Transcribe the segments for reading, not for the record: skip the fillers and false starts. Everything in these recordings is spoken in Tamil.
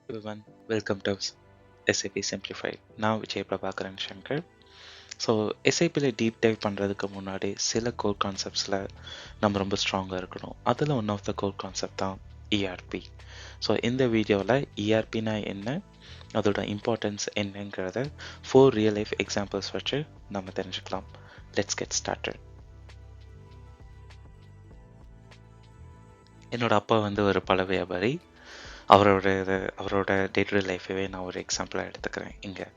everyone, welcome to SAP Simplified. நான் விஜய் பிரபாகரன் சங்கர். ஸோ எஸ்ஐபியில் டீப் டைவ் பண்ணுறதுக்கு முன்னாடி சில கோர் கான்செப்ட்ஸில் நம்ம ரொம்ப ஸ்ட்ராங்காக இருக்கணும். அதில் one of the core concept தான் இஆர்பி. ஸோ இந்த வீடியோவில் இஆர்பினா என்ன, அதோட இம்பார்ட்டன்ஸ் என்னங்கிறத 4 ரியல் லைஃப் எக்ஸாம்பிள்ஸ் வச்சு நம்ம தெரிஞ்சுக்கலாம். Let's get started. என்னோட அப்பா வந்து ஒரு பழ வியாபாரி. அவரோட டே டு டே லைஃபவே நான் ஒரு எக்ஸாம்பிளாக எடுத்துக்கிறேன் இங்கே.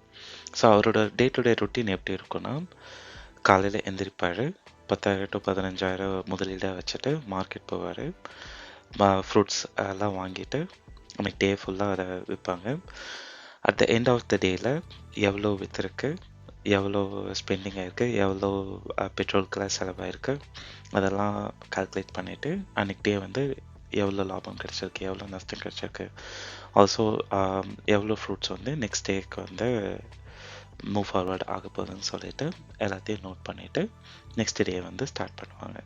ஸோ அவரோட டே டு டே ரொட்டீன் எப்படி இருக்குன்னா, காலையில் எந்திரிப்பார், 10,000 to 15,000 முதலீடாக வச்சுட்டு மார்க்கெட் போவார். ஃப்ரூட்ஸ் எல்லாம் வாங்கிட்டு அன்றைக்கி டே ஃபுல்லாக அதை விற்பாங்க. At the end of the டேயில் எவ்வளோ விற்றுருக்கு, எவ்வளோ ஸ்பெண்டிங் ஆகிருக்கு, எவ்வளோ பெட்ரோலுக்கெல்லாம் செலவாயிருக்கு, அதெல்லாம் கால்குலேட் பண்ணிவிட்டு அன்றைக்கி டே வந்து எவ்வளோ லாபம் கிடச்சிருக்கு, எவ்வளோ நஷ்டம் கிடச்சிருக்கு, ஆல்சோ எவ்வளோ ஃப்ரூட்ஸ் வந்து நெக்ஸ்ட் டேக்கு வந்து மூவ் ஃபார்வர்ட் ஆக போகுதுன்னு சொல்லிட்டு எல்லாத்தையும் நோட் பண்ணிவிட்டு நெக்ஸ்ட் டே வந்து ஸ்டார்ட் பண்ணுவாங்க.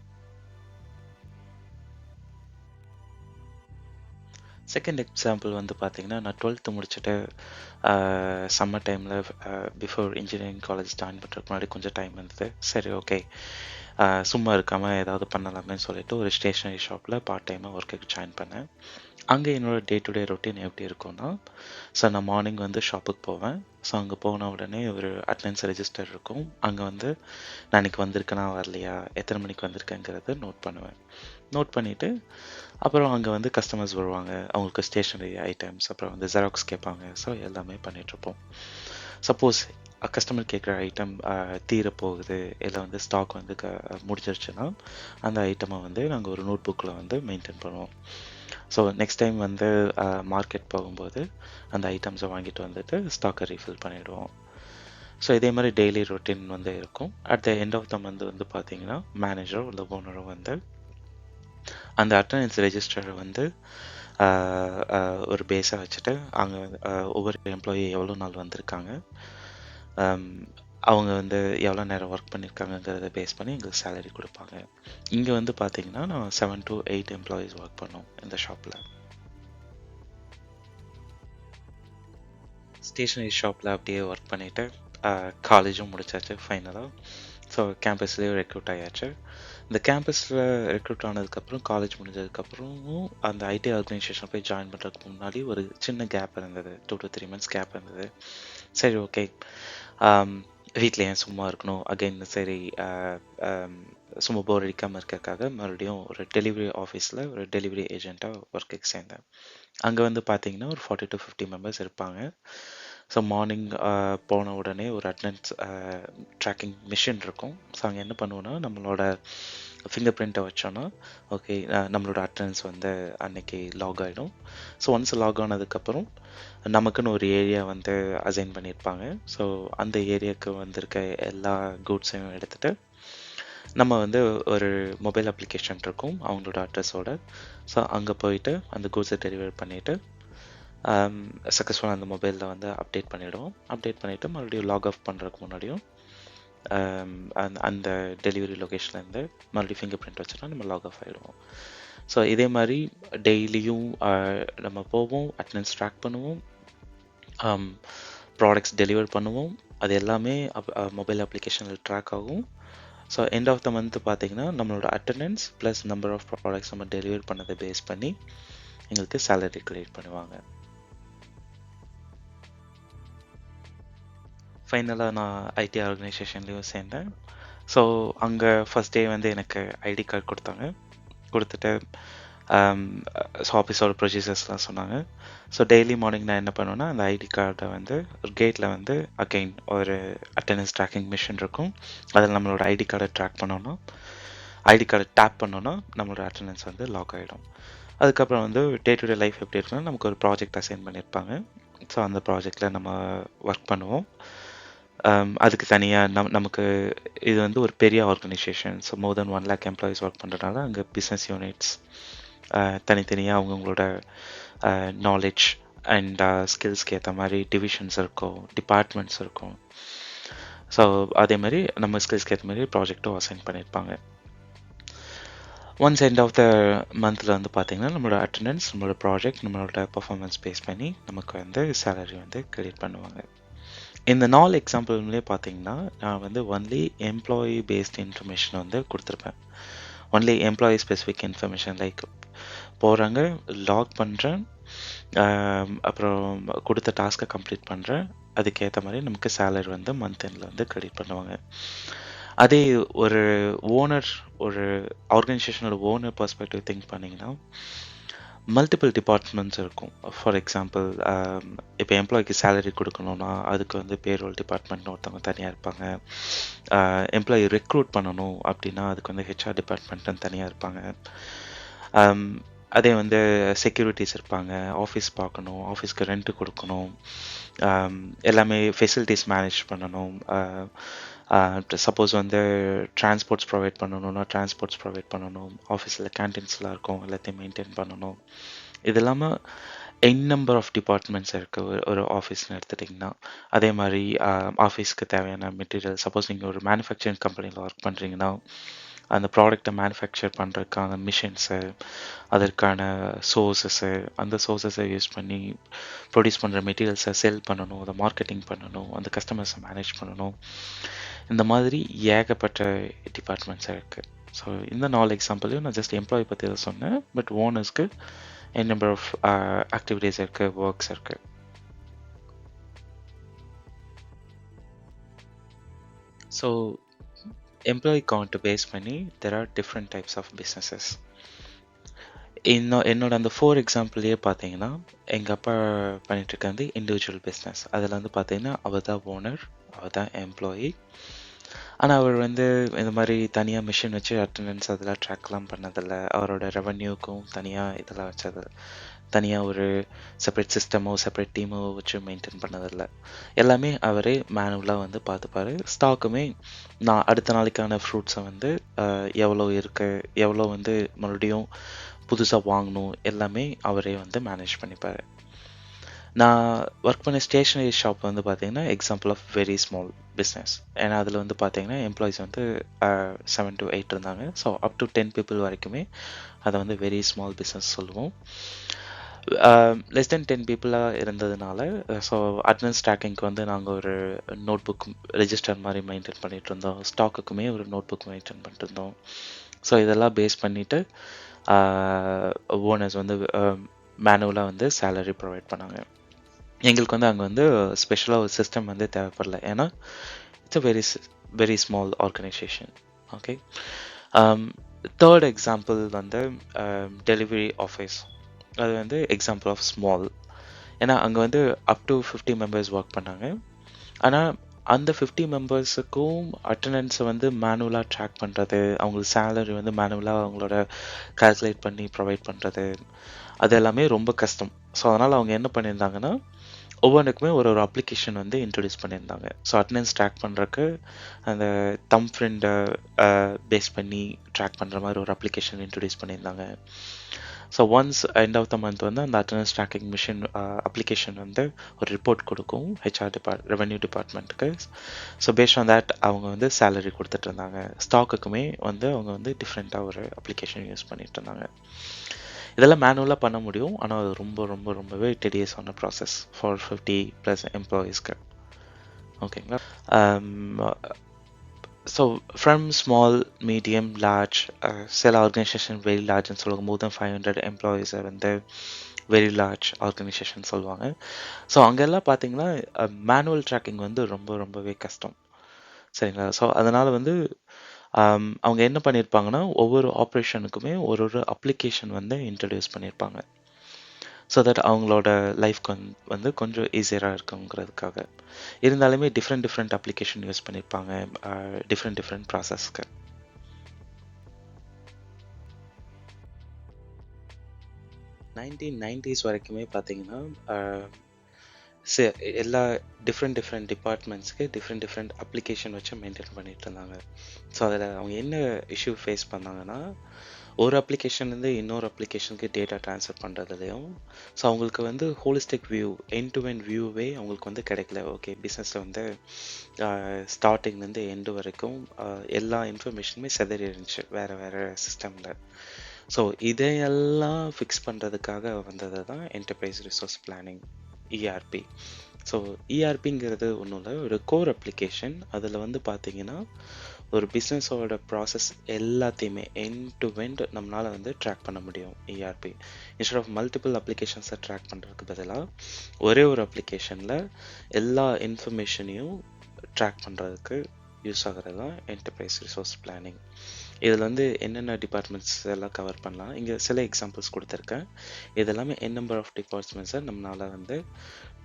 செகண்ட் எக்ஸாம்பிள் வந்து பார்த்தீங்கன்னா, நான் 12th முடிச்சுட்டு சம்மர் டைமில் பிஃபோர் இன்ஜினியரிங் காலேஜ் ஜாயின் பண்ணுறதுக்கு முன்னாடி கொஞ்சம் டைம் இருந்தது. சரி, ஓகே, சும்மா இருக்காமல் ஏதாவது பண்ணலாமேன்னு சொல்லிட்டு ஒரு ஸ்டேஷ்னரி ஷாப்பில் பார்ட் டைமாக ஒர்க்குக்கு ஜாயின் பண்ணேன். அங்கே என்னோடய டே டு டே ரொட்டீன் எப்படி இருக்கும்னா, ஸோ நான் மார்னிங் வந்து ஷாப்புக்கு போவேன். ஸோ அங்கே போன உடனே ஒரு அட்டெண்டன்ஸ் ரெஜிஸ்டர் இருக்கும். அங்கே வந்து நான் இன்றைக்கி வந்திருக்கேனா வரலையா, எத்தனை மணிக்கு வந்திருக்கேங்கிறத நோட் பண்ணுவேன். நோட் பண்ணிவிட்டு அப்புறம் அங்கே வந்து கஸ்டமர்ஸ் வருவாங்க, அவங்களுக்கு ஸ்டேஷ்னரி ஐட்டம்ஸ், அப்புறம் வந்து ஜெராக்ஸ் கேட்பாங்க. ஸோ எல்லாமே பண்ணிகிட்ருப்போம். சப்போஸ் கஸ்டமர் கேட்குற ஐட்டம் தீரப்போகுது, இல்லை வந்து ஸ்டாக் வந்து முடிஞ்சிருச்சுன்னா அந்த ஐட்டமை வந்து நாங்கள் ஒரு நோட் புக்கில் வந்து மெயின்டைன் பண்ணுவோம். ஸோ நெக்ஸ்ட் டைம் வந்து மார்க்கெட் போகும்போது அந்த ஐட்டம்ஸை வாங்கிட்டு வந்துட்டு ஸ்டாக்கை ரீஃபில் பண்ணிவிடுவோம். ஸோ இதே மாதிரி டெய்லி ரொட்டீன் வந்து இருக்கும். At the end of the month வந்து பார்த்தீங்கன்னா, மேனேஜரோ இல்லை ஓனரோ வந்து அந்த அட்டண்டன்ஸ் ரெஜிஸ்டரை வந்து ஒரு பேஸாக வச்சுட்டு அங்கே ஒவ்வொரு எம்ப்ளாயி எவ்வளோ நாள் வந்திருக்காங்க, அவங்க வந்து எவ்வளோ நேரம் ஒர்க் பண்ணியிருக்காங்கங்கிறத பேஸ் பண்ணி எங்களுக்கு சேலரி கொடுப்பாங்க. இங்கே வந்து பார்த்தீங்கன்னா, நான் 7 to 8 எம்ப்ளாயீஸ் ஒர்க் பண்ணோம் இந்த ஷாப்பில். ஸ்டேஷ்னரி ஷாப்பில் அப்படியே ஒர்க் பண்ணிவிட்டு காலேஜும் முடிச்சாச்சு ஃபைனலாக. ஸோ கேம்பஸ்லேயே ரெக்ரூட் ஆயாச்சு. இந்த கேம்பஸில் ரெக்ரூட் ஆனதுக்கப்புறம் காலேஜ் முடிஞ்சதுக்கப்புறமும் அந்த ஐடி ஆர்கனைசேஷன் போய் ஜாயின் பண்ணுறதுக்கு முன்னாடி ஒரு சின்ன கேப் இருந்தது, 2 to 3 months கேப் இருந்தது. சரி, ஓகே, வீட்டில் ஏன் சும்மா இருக்கணும், அகைன் சரி சும்மா போர் அடிக்காமல் இருக்கிறதுக்காக மறுபடியும் ஒரு டெலிவரி ஆஃபீஸில் ஒரு டெலிவரி ஏஜெண்ட்டாக ஒர்க்குக்கு சேர்ந்தேன். அங்கே வந்து பார்த்தீங்கன்னா ஒரு 40 to 50 மெம்பர்ஸ் இருப்பாங்க. ஸோ மார்னிங் போன உடனே ஒரு அட்டண்டன்ஸ் ட்ராக்கிங் மிஷின் இருக்கும். ஸோ அங்கே என்ன பண்ணுவோன்னா, நம்மளோட ஃபிங்கர் பிரிண்ட்டை வச்சோன்னா ஓகே, நம்மளோட அட்டண்டன்ஸ் வந்து அன்னைக்கு லாக் ஆகிடும். ஸோ ஒன்ஸ் லாக் ஆனதுக்கப்புறம் நமக்குன்னு ஒரு ஏரியா வந்து அசைன் பண்ணியிருப்பாங்க. ஸோ அந்த ஏரியாவுக்கு வந்திருக்க எல்லா கூட்ஸையும் எடுத்துகிட்டு நம்ம வந்து ஒரு மொபைல் அப்ளிகேஷன் இருக்கும் அவங்களோட அட்ரஸோட. ஸோ அங்கே போயிட்டு அந்த கூட்ஸை டெலிவர் பண்ணிவிட்டு சக்ஸஸ்ஃபுல்லாக அந்த மொபைலில் வந்து அப்டேட் பண்ணிவிடுவோம். அப்டேட் பண்ணிவிட்டு மறுபடியும் லாக் ஆஃப் பண்ணுறதுக்கு முன்னாடியும் அந்த டெலிவரி லொக்கேஷன்லேருந்து மறுபடியும் ஃபிங்கர் பிரிண்ட் வச்சுட்டா நம்ம லாக் ஆஃப் ஆகிடுவோம். ஸோ இதே மாதிரி டெய்லியும் நம்ம போவோம், அட்டெண்டன்ஸ் ட்ராக் பண்ணுவோம், ப்ராடக்ட்ஸ் டெலிவர் பண்ணுவோம். அது எல்லாமே மொபைல் அப்ளிகேஷனில் ட்ராக் ஆகும். So end of the month பார்த்தீங்கன்னா, நம்மளோட attendance plus number of products நம்ம டெலிவர் பண்ணதை பேஸ் பண்ணி எங்களுக்கு சேலரி கிரியேட் பண்ணுவாங்க. ஃபைனலாக நான் ஐடி ஆர்கனைசேஷன்லேயும் சேர்ந்தேன். ஸோ அங்கே ஃபஸ்ட் டே வந்து எனக்கு ஐடி கார்டு கொடுத்தாங்க. கொடுத்துட்டு ஸோ ஆஃபீஸோட ப்ரொசீஜர்ஸ்லாம் சொன்னாங்க. ஸோ டெய்லி மார்னிங் நான் என்ன பண்ணுவேன்னா, அந்த ஐடி கார்டை வந்து ஒரு கேட்டில் வந்து அகெயின் ஒரு அட்டெண்டன்ஸ் ட்ராக்கிங் மிஷின் இருக்கும். அதில் நம்மளோட ஐடி கார்டை ட்ராக் பண்ணோன்னா, ஐடி கார்டை டேப் பண்ணோன்னா நம்மளோட அட்டெண்டன்ஸ் வந்து லாக் ஆகிடும். அதுக்கப்புறம் வந்து டே டு டே லைஃப் எப்படி இருக்குன்னா, நமக்கு ஒரு ப்ராஜெக்ட் அசைன் பண்ணியிருப்பாங்க. ஸோ அந்த ப்ராஜெக்டில் நம்ம ஒர்க் பண்ணுவோம். அதுக்கு தனியாக நமக்கு இது வந்து ஒரு பெரிய ஆர்கனைசேஷன். ஸோ மோர் தென் 1 lakh எம்ப்ளாயீஸ் ஒர்க் பண்ணுறதுனால அங்கே பிஸ்னஸ் யூனிட்ஸ் தனித்தனியாக அவங்கவுங்களோட நாலேஜ் அண்ட் ஸ்கில்ஸ்க்கு ஏற்ற மாதிரி டிவிஷன்ஸ் இருக்கும், டிபார்ட்மெண்ட்ஸ் இருக்கும். ஸோ அதே மாதிரி நம்ம ஸ்கில்ஸ்க்கு ஏற்ற மாதிரி ப்ராஜெக்டும் அசைன் பண்ணியிருப்பாங்க. ஒன்ஸ் எண்ட் ஆஃப் த மந்தில் வந்து பார்த்தீங்கன்னா நம்மளோட அட்டண்டன்ஸ், நம்மளோட ப்ராஜெக்ட், நம்மளோட பர்ஃபார்மன்ஸ் பேஸ் பண்ணி நமக்கு வந்து சேலரி வந்து கிரெடிட் பண்ணுவாங்க. இந்த 4 எக்ஸாம்பிள்லேயே பார்த்தீங்கன்னா நான் வந்து ஒன்லி எம்ப்ளாயி பேஸ்ட் இன்ஃபர்மேஷன் வந்து கொடுத்துருப்பேன். Only employee specific information, like போகிறாங்க, லாக் பண்ணுறேன், அப்புறம் கொடுத்த டாஸ்க்கை கம்ப்ளீட் பண்ணுறேன், அதுக்கேற்ற மாதிரி நமக்கு சேலரி வந்து மந்த் எண்டில் வந்து கிரெடிட் பண்ணுவாங்க. அதே ஒரு ஓனர், ஒரு ஆர்கனைசேஷனோட ஓனர் பர்ஸ்பெக்டிவ் திங்க் பண்ணிங்கன்னா மல்டிபிள் டிபார்ட்மெண்ட்ஸ் இருக்கும். ஃபார் எக்ஸாம்பிள் இப்போ எம்ப்ளாய்க்கு சேலரி கொடுக்கணுன்னா அதுக்கு வந்து பேரோல் டிபார்ட்மெண்ட்னு ஒருத்தவங்க தனியாக இருப்பாங்க. எம்ப்ளாயி ரெக்ரூட் பண்ணணும் அப்படின்னா அதுக்கு வந்து ஹெச்ஆர் டிபார்ட்மெண்ட்னு தனியாக இருப்பாங்க. அதே வந்து செக்யூரிட்டிஸ் இருப்பாங்க, ஆஃபீஸ் பார்க்கணும், ஆஃபீஸ்க்கு ரெண்ட்டு கொடுக்கணும், எல்லாமே ஃபெசிலிட்டிஸ் மேனேஜ் பண்ணணும். சப்போஸ் வந்து டிரான்ஸ்போர்ட்ஸ் ப்ரொவைட் பண்ணணும்னா டிரான்ஸ்போர்ட்ஸ் ப்ரொவைட் பண்ணணும், ஆஃபீஸில் கேன்டீன்ஸ்லாம் இருக்கும், எல்லாத்தையும் மெயின்டைன் பண்ணணும். இது இல்லாமல் நம்பர் ஆஃப் டிபார்ட்மெண்ட்ஸ் இருக்குது ஒரு ஆஃபீஸ்னு எடுத்துட்டிங்கன்னா. அதே மாதிரி ஆஃபீஸ்க்கு தேவையான மெட்டீரியல், சப்போஸ் நீங்கள் ஒரு மேனுஃபேக்சரிங் கம்பெனியில் ஒர்க் பண்ணுறீங்கன்னா அந்த ப்ராடக்டை மேனுஃபேக்சர் பண்ணுறதுக்கான மிஷின்ஸு, அதற்கான சோர்ஸஸு, அந்த சோர்ஸஸை யூஸ் பண்ணி ப்ரொடியூஸ் பண்ணுற மெட்டீரியல்ஸை செல் பண்ணணும், அதை மார்க்கெட்டிங் பண்ணணும், அந்த கஸ்டமர்ஸை மேனேஜ் பண்ணணும். இந்த மாதிரி ஏகப்பட்ட டிபார்ட்மெண்ட்ஸ் இருக்குது. ஸோ இந்த 4 எக்ஸாம்பிளையும் நான் ஜஸ்ட் எம்ப்ளாயி பற்றி தான் சொன்னேன். பட் ஓனர்ஸ்க்கு நம்பர் ஆஃப் ஆக்டிவிட்டீஸ் இருக்குது, ஒர்க்ஸ் இருக்குது. ஸோ எம்ப்ளாயி கவுண்ட் பேஸ் பண்ணி there are different types of businesses. என்னோட அந்த 4 எக்ஸாம்பிள்லேயே பார்த்தீங்கன்னா எங்கள் அப்பா பண்ணிகிட்ருக்க வந்து இண்டிவிஜுவல் பிஸ்னஸ். அதில் வந்து பார்த்தீங்கன்னா அவர் தான் ஓனர், அவர் தான் எம்ப்ளாயி. ஆனால் அவர் வந்து இந்த மாதிரி தனியாக மிஷின் வச்சு அட்டண்டன்ஸ் அதெல்லாம் ட்ராக்லாம் பண்ணதில்லை. அவரோட ரெவன்யூக்கும் தனியாக இதெல்லாம் வச்சது, தனியாக ஒரு செப்பரேட் சிஸ்டமோ செப்பரேட் டீமோ வச்சு மெயின்டைன் பண்ணதில்லை. எல்லாமே அவரே மேனுவலாக வந்து பார்த்துப்பாரு. ஸ்டாக்குமே நான் அடுத்த நாளைக்கான ஃப்ரூட்ஸை வந்து எவ்வளோ இருக்குது, எவ்வளோ வந்து மறுபடியும் புதுசாக வாங்கணும், எல்லாமே அவரே வந்து மேனேஜ் பண்ணிப்பார். நான் ஒர்க் பண்ண ஸ்டேஷ்னரி ஷாப் வந்து பார்த்தீங்கன்னா example of very small business. ஏன்னா அதில் வந்து பார்த்தீங்கன்னா எம்ப்ளாயிஸ் வந்து 7 to 8 இருந்தாங்க. ஸோ அப் டு 10 people வரைக்குமே அதை வந்து வெரி ஸ்மால் பிஸ்னஸ் சொல்லுவோம். லெஸ் தென் 10 பீப்புளாக இருந்ததுனால ஸோ அட்டனன்ஸ் ட்ராக்கிங்க்கு வந்து நாங்கள் ஒரு நோட் புக் ரெஜிஸ்டர் மாதிரி மெயின்டைன் பண்ணிகிட்டு இருந்தோம். ஸ்டாக்குக்குமே ஒரு நோட் புக் மெயின்டைன் பண்ணிட்டு இருந்தோம். ஸோ இதெல்லாம் பேஸ் பண்ணிவிட்டு ஓனர்ஸ் வந்து மேனுவலாக வந்து சேலரி ப்ரொவைட் பண்ணாங்க. எங்களுக்கு வந்து அங்கே வந்து ஸ்பெஷலாக ஒரு சிஸ்டம் வந்து தேவைப்படல. ஏன்னா it's a very small organisation. Okay. Third example வந்து டெலிவரி ஆஃபீஸ். அது வந்து எக்ஸாம்பிள் ஆஃப் ஸ்மால். ஏன்னா அங்கே வந்து அப் டு 50 members ஒர்க் பண்ணாங்க. ஆனால் அந்த 50 மெம்பர்ஸுக்கும் அட்டண்டன்ஸை வந்து மேனுவலாக ட்ராக் பண்ணுறது, அவங்களுக்கு சேலரி வந்து மேனுவலாக அவங்களோட கால்குலேட் பண்ணி ப்ரொவைட் பண்ணுறது, அது எல்லாமே ரொம்ப கஷ்டம். ஸோ அதனால் அவங்க என்ன பண்ணியிருந்தாங்கன்னா ஒவ்வொன்றுக்குமே ஒரு அப்ளிகேஷன் வந்து இன்ட்ரடியூஸ் பண்ணியிருந்தாங்க. ஸோ அட்டண்டன்ஸ் ட்ராக் பண்ணுறக்கு அந்த தம் ஃப்ரெண்டை பேஸ் பண்ணி ட்ராக் பண்ணுற மாதிரி ஒரு அப்ளிகேஷன் இன்ட்ரடியூஸ் பண்ணியிருந்தாங்க. So once end of the month வந்து அந்த அட்டண்டன்ஸ் ட்ராக்கிங் மிஷின் அப்ளிகேஷன் வந்து ஒரு ரிப்போர்ட் கொடுக்கும் ஹெச்ஆர் ரெவன்யூ டிபார்ட்மெண்ட்டுக்கு. ஸோ பேஸ்ட் ஆன் தேட் அவங்க வந்து சேலரி கொடுத்துட்டு இருந்தாங்க. ஸ்டாக்குக்குமே வந்து அவங்க வந்து டிஃப்ரெண்ட்டாக ஒரு அப்ளிகேஷன் யூஸ் பண்ணிட்டு இருந்தாங்க. இதெல்லாம் மேனுவலாக பண்ண முடியும். ஆனால் அது ரொம்பவே டெடியஸான ப்ராசஸ் ஃபார் 50+ எம்ப்ளாயீஸ்க்கு. ஓகேங்களா. So from small, medium, large, சில ஆர்கனைசேஷன் வெரி லார்ஜ்னு சொல்லுவாங்க. மோர் தென் 500 எம்ப்ளாயீஸை வந்து வெரி லார்ஜ் ஆர்கனைசேஷன் சொல்லுவாங்க. ஸோ அங்கெல்லாம் பார்த்தீங்கன்னா மேனுவல் ட்ராக்கிங் வந்து ரொம்பவே கஷ்டம். சரிங்களா. ஸோ அதனால் வந்து அவங்க என்ன பண்ணியிருப்பாங்கன்னா ஒவ்வொரு ஆப்ரேஷனுக்குமே ஒரு அப்ளிகேஷன் வந்து இன்ட்ரடியூஸ் பண்ணியிருப்பாங்க. ஸோ தட் அவங்களோட லைஃப்க்கு வந்து கொஞ்சம் ஈஸியராக இருக்குங்கிறதுக்காக. இருந்தாலுமே டிஃப்ரெண்ட் அப்ளிகேஷன் யூஸ் பண்ணியிருப்பாங்க டிஃப்ரெண்ட் ப்ராசஸ்க்கு. நைன்டீஸ் வரைக்குமே பார்த்தீங்கன்னா எல்லா டிஃப்ரெண்ட் டிபார்ட்மெண்ட்ஸ்க்கு டிஃப்ரெண்ட் அப்ளிகேஷன் வச்சு மெயின்டைன் பண்ணிட்டு இருந்தாங்க. ஸோ அதில் அவங்க என்ன இஷ்யூ ஃபேஸ் பண்ணாங்கன்னா ஒரு அப்ளிகேஷன்லேருந்து இன்னொரு அப்ளிகேஷனுக்கு டேட்டா ட்ரான்ஸ்ஃபர் பண்ணுறதுலையும் ஸோ அவங்களுக்கு வந்து holistic view end to end வியூவே அவங்களுக்கு வந்து கிடைக்கல. ஓகே, பிஸ்னஸில் வந்து ஸ்டார்டிங்லேருந்து எண்டு வரைக்கும் எல்லா இன்ஃபர்மேஷனுமே சிதறி இருந்துச்சு வேறு வேறு சிஸ்டமில். ஸோ இதையெல்லாம் ஃபிக்ஸ் பண்ணுறதுக்காக வந்தது தான் enterprise resource planning, ERP. So இஆர்பிங்கிறது ஒன்றும் இல்லை, ஒரு கோர் அப்ளிகேஷன். அதில் வந்து பார்த்தீங்கன்னா ஒரு பிஸ்னஸோட ப்ராசஸ் எல்லாத்தையுமே எண்ட் டு எண்ட் நம்மளால் வந்து ட்ராக் பண்ண முடியும். இஆர்பி இன்ஸ்டெட் ஆஃப் மல்டிபிள் அப்ளிகேஷன்ஸை ட்ராக் பண்ணுறதுக்கு பதிலாக ஒரே ஒரு அப்ளிகேஷனில் எல்லா இன்ஃபர்மேஷனையும் ட்ராக் பண்ணுறதுக்கு யூஸ் ஆகிறது தான் என்டர்பிரைஸ் ரிசோர்ஸ் பிளானிங். இதில் வந்து என்னென்ன டிபார்ட்மெண்ட்ஸ் எல்லாம் கவர் பண்ணலாம், இங்கே சில எக்ஸாம்பிள்ஸ் கொடுத்துருக்கேன். இது எல்லாமே என் நம்பர் ஆஃப் டிபார்ட்மெண்ட்ஸை நம்மளால் வந்து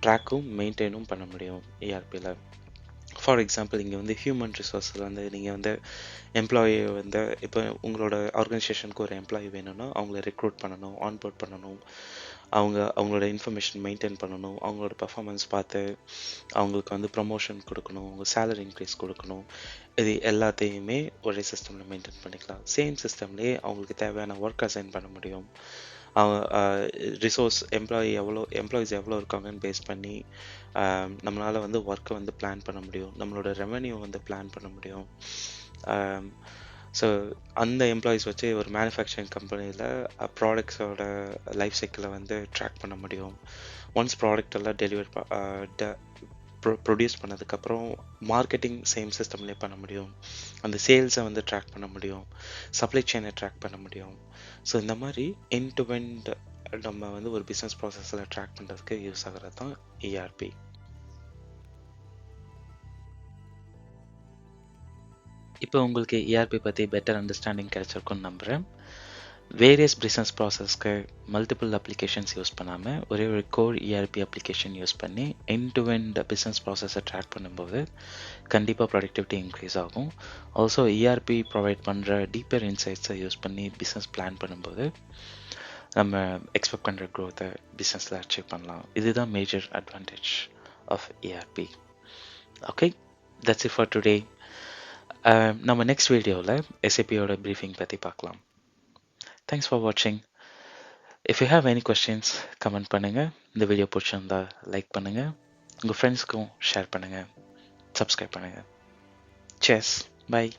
ட்ராக்கும் மெயின்டைனும் பண்ண முடியும் இஆர்பியில். ஃபார் எக்ஸாம்பிள் இங்கே வந்து ஹியூமன் ரிசோர்ஸில் வந்து நீங்கள் வந்து எம்ப்ளாயி வந்து இப்போ உங்களோட ஆர்கனைசேஷனுக்கு ஒரு எம்ப்ளாயி வேணும்னா அவங்கள ரெக்ரூட் பண்ணணும், ஆன்போர்ட் பண்ணணும், அவங்களோட இன்ஃபர்மேஷன் மெயின்டைன் பண்ணணும், அவங்களோட பர்ஃபார்மன்ஸ் பார்த்து அவங்களுக்கு வந்து ப்ரமோஷன் கொடுக்கணும், அவங்க சேலரி இன்க்ரீஸ் கொடுக்கணும். இது எல்லாத்தையுமே ஒரே சிஸ்டமில் மெயின்டைன் பண்ணிக்கலாம். சேம் சிஸ்டம்லேயே அவங்களுக்கு தேவையான ஒர்க் அசைன் பண்ண முடியும். ரிசோர்ஸ் எம்ப்ளாயீஸ் எவ்வளோ இருக்காங்கன்னு பேஸ் பண்ணி நம்மளால் வந்து ஒர்க்கை வந்து பிளான் பண்ண முடியும், நம்மளோட ரெவென்யூ வந்து பிளான் பண்ண முடியும். ஸோ அந்த எம்ப்ளாயீஸ் வச்சு ஒரு மேனுஃபேக்சரிங் கம்பெனியில் ப்ராடக்ட்ஸோட லைஃப் சைக்கிளை வந்து ட்ராக் பண்ண முடியும். ஒன்ஸ் ப்ராடக்ட் எல்லாம் டெலிவர் ப்ரொடியூஸ் பண்ணதுக்கப்புறம் மார்க்கெட்டிங் சேம் சிஸ்டம்லேயே பண்ண முடியும், அந்த சேல்ஸை வந்து ட்ராக் பண்ண முடியும், சப்ளை செயினை ட்ராக் பண்ண முடியும். ஸோ இந்த மாதிரி எண்ட் டு எண்ட் நம்ம வந்து ஒரு பிஸ்னஸ் ப்ராசஸில் ட்ராக் பண்ணுறதுக்கு யூஸ் ஆகிறது தான் இஆர்பி. இப்போ உங்களுக்கு இஆர்பி பற்றி பெட்டர் அண்டர்ஸ்டாண்டிங் கிடைச்சிருக்குன்னு நம்புகிறேன். வேரியஸ் பிஸ்னஸ் ப்ராசஸ்க்கு மல்டிபிள் அப்ளிகேஷன்ஸ் யூஸ் பண்ணாமல் ஒரே ஒரு கோர் இஆர்பி அப்ளிகேஷன் யூஸ் பண்ணி எண்ட் டு எண்ட் பிஸ்னஸ் ப்ராசஸை ட்ராக் பண்ணும்போது கண்டிப்பாக ப்ரொடக்டிவிட்டி இன்க்ரீஸ் ஆகும். ஆல்சோ இஆர்பி ப்ரொவைட் பண்ணுற டீப்பர் இன்சைட்ஸை யூஸ் பண்ணி பிஸ்னஸ் பிளான் பண்ணும்போது நம்ம எக்ஸ்பெக்ட் பண்ணுற க்ரோத்தை பிஸ்னஸில் அச்சீவ் பண்ணலாம். இதுதான் major advantage of ERP. Okay, that's it for today. நம்ம நெக்ஸ்ட் வீடியோவில் எஸ்ஏபியோட ப்ரீஃபிங் பற்றி பார்க்கலாம். தேங்க்ஸ் ஃபார் வாட்சிங். If you have any questions comment பண்ணுங்கள். இந்த வீடியோ பிடிச்சிருந்தா லைக் பண்ணுங்கள், உங்கள் ஃப்ரெண்ட்ஸ்க்கும் ஷேர் பண்ணுங்கள், சப்ஸ்கிரைப் பண்ணுங்கள். Cheers. Bye.